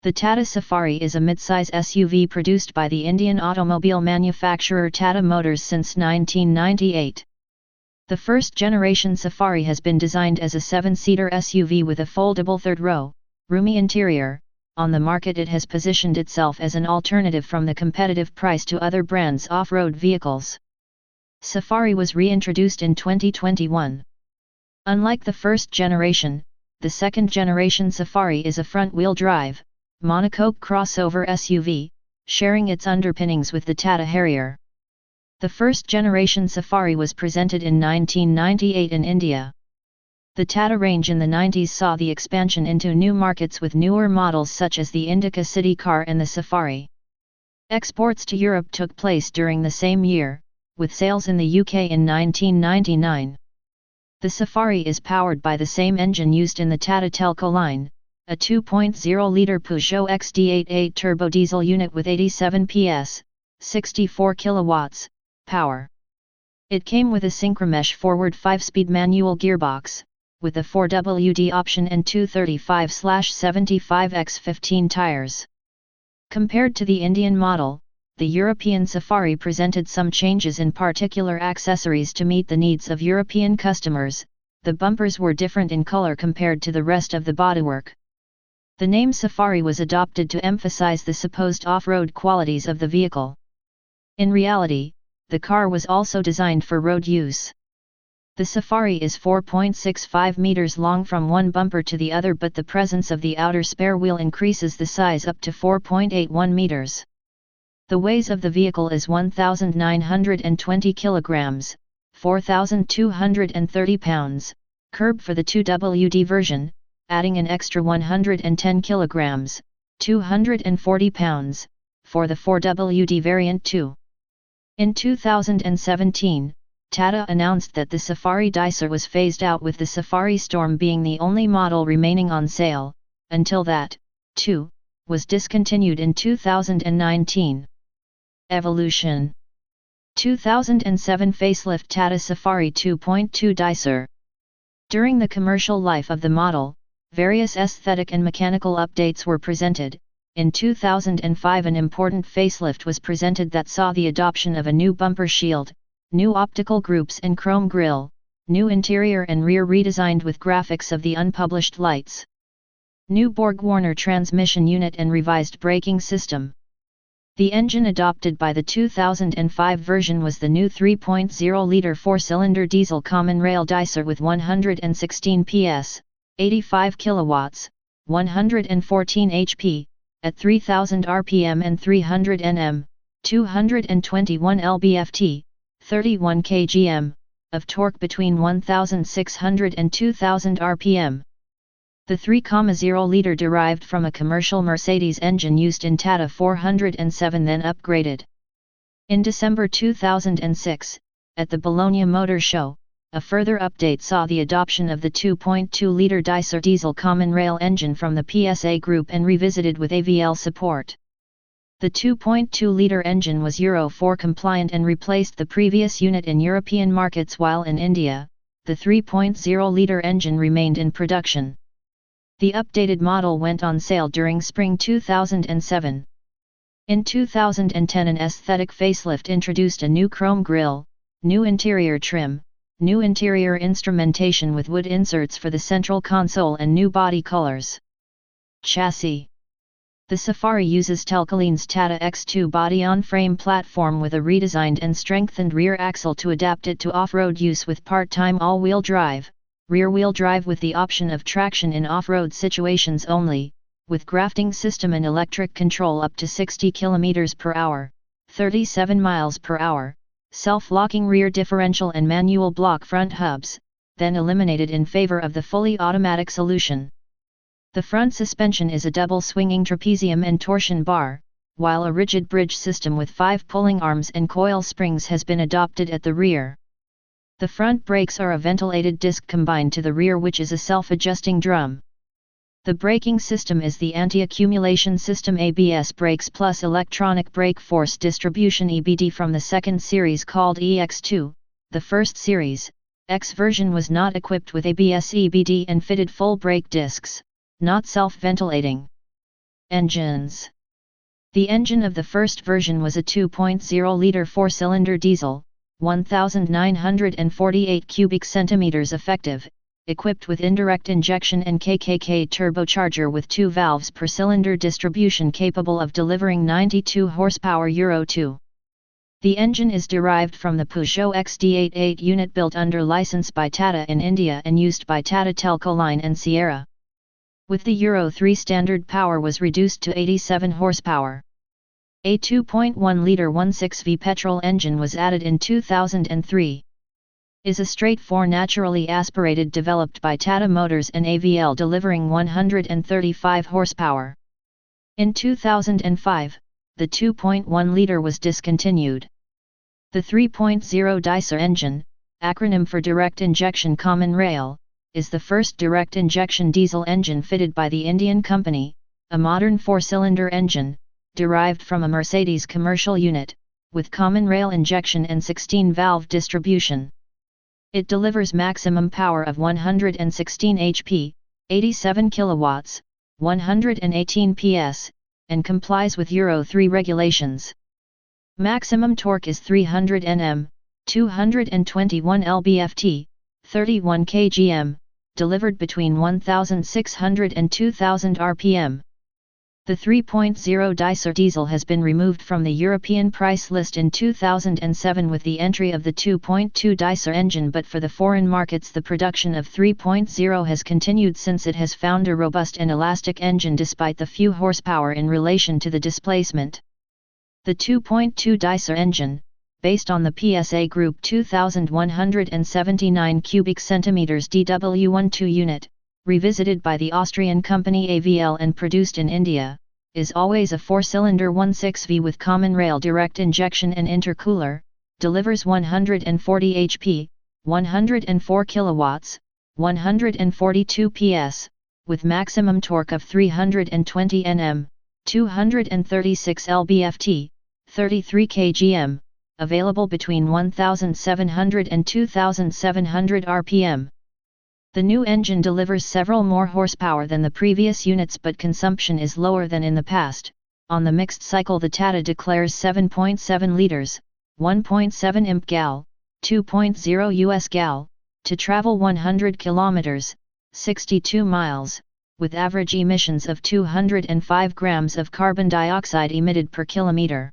The Tata Safari is a midsize SUV produced by the Indian automobile manufacturer Tata Motors since 1998. The first-generation Safari has been designed as a 7-seater SUV with a foldable third-row, roomy interior. On the market it has positioned itself as an alternative from the competitive price to other brands' off-road vehicles. Safari was reintroduced in 2021. Unlike the first generation, the second-generation Safari is a front-wheel drive, monocoque crossover SUV, sharing its underpinnings with the Tata Harrier. The first-generation Safari was presented in 1998 in India. The Tata range in the 90s saw the expansion into new markets with newer models such as the Indica City car and the Safari. Exports to Europe took place during the same year, with sales in the UK in 1999. The Safari is powered by the same engine used in the Tata Telco line, a 2.0-litre Peugeot XD88 turbo diesel unit with 87 PS, 64 kilowatts, power. It came with a Synchromesh forward 5-speed manual gearbox, with a 4WD option and 235/75x15 tires. Compared to the Indian model, the European Safari presented some changes in particular accessories to meet the needs of European customers. The bumpers were different in color compared to the rest of the bodywork. The name Safari was adopted to emphasize the supposed off-road qualities of the vehicle. In reality, the car was also designed for road use. The Safari is 4.65 meters long from one bumper to the other, but the presence of the outer spare wheel increases the size up to 4.81 meters. The weight of the vehicle is 1,920 kilograms, 4,230 pounds, curb for the 2WD version, adding an extra 110 kilograms, 240 pounds, for the 4WD variant too. In 2017, Tata announced that the Safari Dicer was phased out, with the Safari Storm being the only model remaining on sale. Until that, too, was discontinued in 2019. Evolution. 2007 facelift Tata Safari 2.2 Dicer. During the commercial life of the model, various aesthetic and mechanical updates were presented. In 2005 an important facelift was presented that saw the adoption of a new bumper shield, new optical groups and chrome grille, new interior and rear redesigned with graphics of the unpublished lights, new Borg-Warner transmission unit and revised braking system. The engine adopted by the 2005 version was the new 3.0-litre 4-cylinder diesel common rail Dicer with 116 PS, 85 kilowatts, 114 HP, at 3000 RPM and 300 Nm, 221 lb-ft, 31 kgm, of torque between 1600 and 2000 RPM. The 3.0-litre derived from a commercial Mercedes engine used in Tata 407, then upgraded. In December 2006, at the Bologna Motor Show, a further update saw the adoption of the 2.2-litre Dicer diesel common rail engine from the PSA group and revisited with AVL support. The 2.2-litre engine was Euro 4 compliant and replaced the previous unit in European markets, while in India, the 3.0-litre engine remained in production. The updated model went on sale during spring 2007. In 2010 an aesthetic facelift introduced a new chrome grille, new interior trim, new interior instrumentation with wood inserts for the central console and new body colors. Chassis. The Safari uses Telcoline's Tata X2 body-on-frame platform with a redesigned and strengthened rear axle to adapt it to off-road use with part-time all-wheel drive, rear-wheel drive with the option of traction in off-road situations only, with grafting system and electric control up to 60 km per hour, 37 miles per hour, self-locking rear differential and manual block front hubs, then eliminated in favor of the fully automatic solution. The front suspension is a double swinging trapezium and torsion bar, while a rigid bridge system with 5 pulling arms and coil springs has been adopted at the rear. The front brakes are a ventilated disc combined to the rear, which is a self-adjusting drum. The braking system is the anti-accumulation system ABS brakes plus electronic brake force distribution EBD from the second series called EX2. The first series, X version, was not equipped with ABS EBD and fitted full brake discs, not self-ventilating. Engines. The engine of the first version was a 2.0-liter four-cylinder diesel, 1,948 cubic centimeters effective, equipped with indirect injection and KKK turbocharger with 2 valves per cylinder distribution capable of delivering 92 horsepower Euro 2. The engine is derived from the Peugeot XD88 unit built under license by Tata in India and used by Tata Telco Line and Sierra. With the Euro 3 standard power was reduced to 87 horsepower. A 2.1-liter 1.6V petrol engine was added in 2003. Is a straight 4 naturally aspirated developed by Tata Motors and AVL delivering 135 horsepower. In 2005, the 2.1-liter was discontinued. The 3.0 diesel engine, acronym for Direct Injection Common Rail, is the first direct injection diesel engine fitted by the Indian company, a modern 4-cylinder engine, derived from a Mercedes commercial unit, with common rail injection and 16-valve distribution. It delivers maximum power of 116 HP, 87 kilowatts, 118 PS, and complies with Euro 3 regulations. Maximum torque is 300 Nm, 221 lb-ft, 31 kgm, delivered between 1,600 and 2,000 rpm. The 3.0 diesel has been removed from the European price list in 2007 with the entry of the 2.2 engine, but for the foreign markets the production of 3.0 has continued since it has found a robust and elastic engine despite the few horsepower in relation to the displacement. The 2.2 engine, based on the PSA Group 2179 cubic centimeters DW12 unit, revisited by the Austrian company AVL and produced in India, is always a 4-cylinder 1.6V with common rail direct injection and intercooler, delivers 140 HP, 104 kilowatts, 142 PS, with maximum torque of 320 Nm, 236 lb-ft, 33 kgm, available between 1,700 and 2,700 rpm. The new engine delivers several more horsepower than the previous units, but consumption is lower than in the past. On the mixed cycle the Tata declares 7.7 liters, 1.7 imp gal, 2.0 US gal, to travel 100 kilometers, 62 miles, with average emissions of 205 grams of carbon dioxide emitted per kilometer.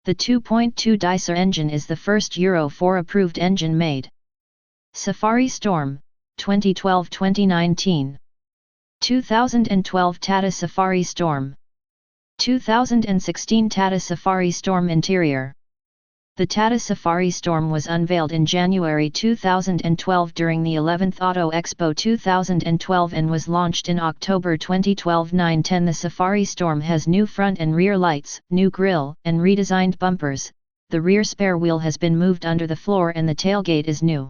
The 2.2 engine is the first Euro 4 approved engine made. Safari Storm, 2012-2019. 2012 Tata Safari Storm. 2016 Tata Safari Storm Interior. The Tata Safari Storm was unveiled in January 2012 during the 11th Auto Expo 2012 and was launched in October 2012. 910 The Safari Storm has new front and rear lights, new grille, and redesigned bumpers. The rear spare wheel has been moved under the floor and the tailgate is new.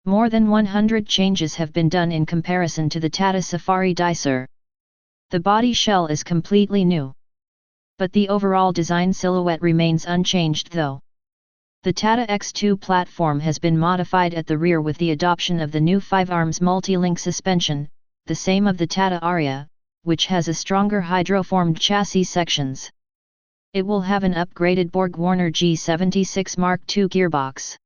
More than 100 changes have been done in comparison to the Tata Safari Diesel. The body shell is completely new. But the overall design silhouette remains unchanged though. The Tata X2 platform has been modified at the rear with the adoption of the new 5-arms multi-link suspension, the same of the Tata Harrier, which has a stronger hydroformed chassis sections. It will have an upgraded Borg-Warner G76 Mark II gearbox.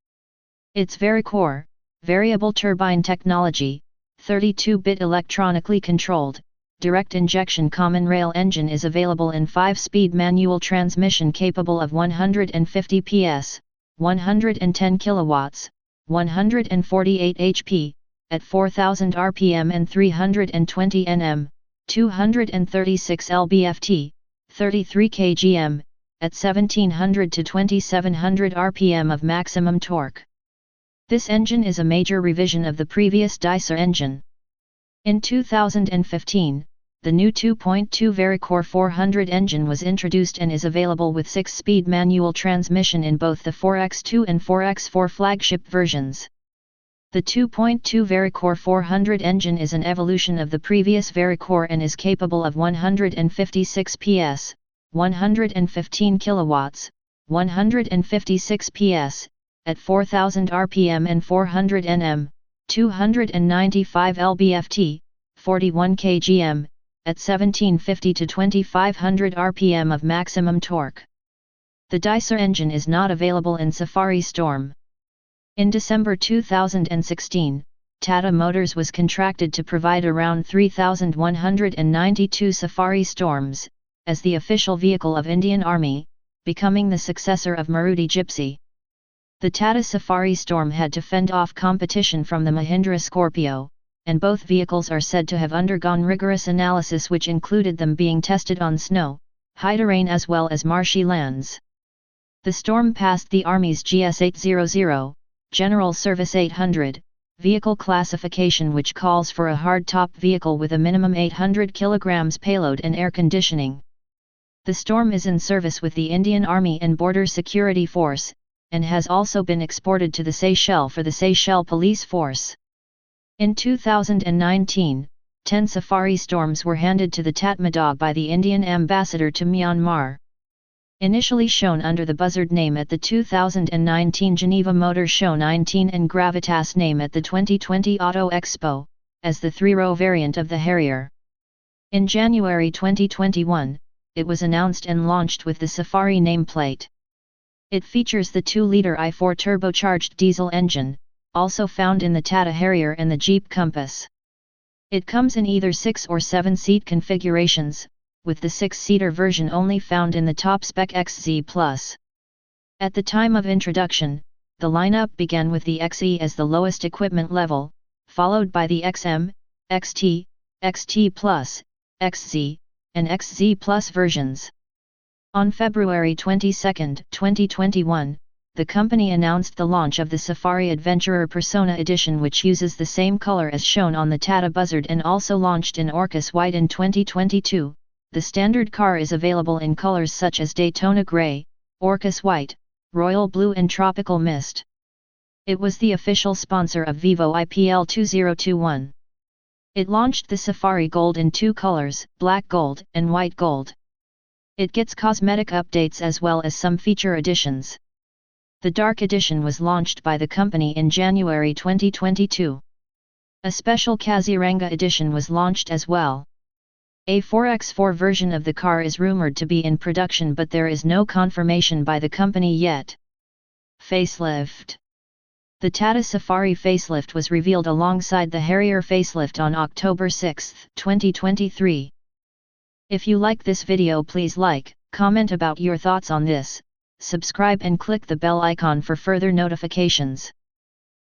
Its Varicore, variable turbine technology, 32-bit electronically controlled, direct injection common rail engine is available in 5-speed manual transmission capable of 150 PS, 110 kilowatts, 148 HP, at 4000 rpm and 320 Nm, 236 lb-ft, 33 kgm, at 1700 to 2700 rpm of maximum torque. This engine is a major revision of the previous diesel engine. In 2015, the new 2.2 Varicore 400 engine was introduced and is available with 6-speed manual transmission in both the 4X2 and 4X4 flagship versions. The 2.2 Varicore 400 engine is an evolution of the previous Varicore and is capable of 156 PS, 115 kilowatts, 156 PS, at 4000 rpm and 400 Nm, 295 lb-ft, 41 kgm, at 1750 to 2500 rpm of maximum torque. The Dicer engine is not available in Safari Storm. In December 2016, Tata Motors was contracted to provide around 3,192 Safari Storms, as the official vehicle of Indian Army, becoming the successor of Maruti Gypsy. The Tata Safari Storm had to fend off competition from the Mahindra Scorpio, and both vehicles are said to have undergone rigorous analysis which included them being tested on snow, high terrain as well as marshy lands. The Storm passed the Army's GS 800, General Service 800, vehicle classification which calls for a hardtop vehicle with a minimum 800 kg payload and air conditioning. The Storm is in service with the Indian Army and Border Security Force, and has also been exported to the Seychelles for the Seychelles Police Force. In 2019, 10 Safari Storms were handed to the Tatmadaw by the Indian ambassador to Myanmar. Initially shown under the Buzzard name at the 2019 Geneva Motor Show 19 and Gravitas name at the 2020 Auto Expo, as the 3-row variant of the Harrier. In January 2021, it was announced and launched with the Safari nameplate. It features the 2-liter i4 turbocharged diesel engine, also found in the Tata Harrier and the Jeep Compass. It comes in either 6 or 7-seat configurations, with the 6-seater version only found in the top-spec XZ+. At the time of introduction, the lineup began with the XE as the lowest equipment level, followed by the XM, XT, XT+, XZ, and XZ Plus versions. On February 22, 2021, the company announced the launch of the Safari Adventurer Persona Edition, which uses the same color as shown on the Tata Buzzard and also launched in Orcus White in 2022. The standard car is available in colors such as Daytona Grey, Orcus White, Royal Blue and Tropical Mist. It was the official sponsor of Vivo IPL 2021. It launched the Safari Gold in 2 colors, Black Gold and White Gold. It gets cosmetic updates as well as some feature additions. The Dark Edition was launched by the company in January 2022. A special Kaziranga edition was launched as well. A 4x4 version of the car is rumored to be in production, but there is no confirmation by the company yet. Facelift. The Tata Safari facelift was revealed alongside the Harrier facelift on October 6, 2023. If you like this video, please like, comment about your thoughts on this, subscribe and click the bell icon for further notifications.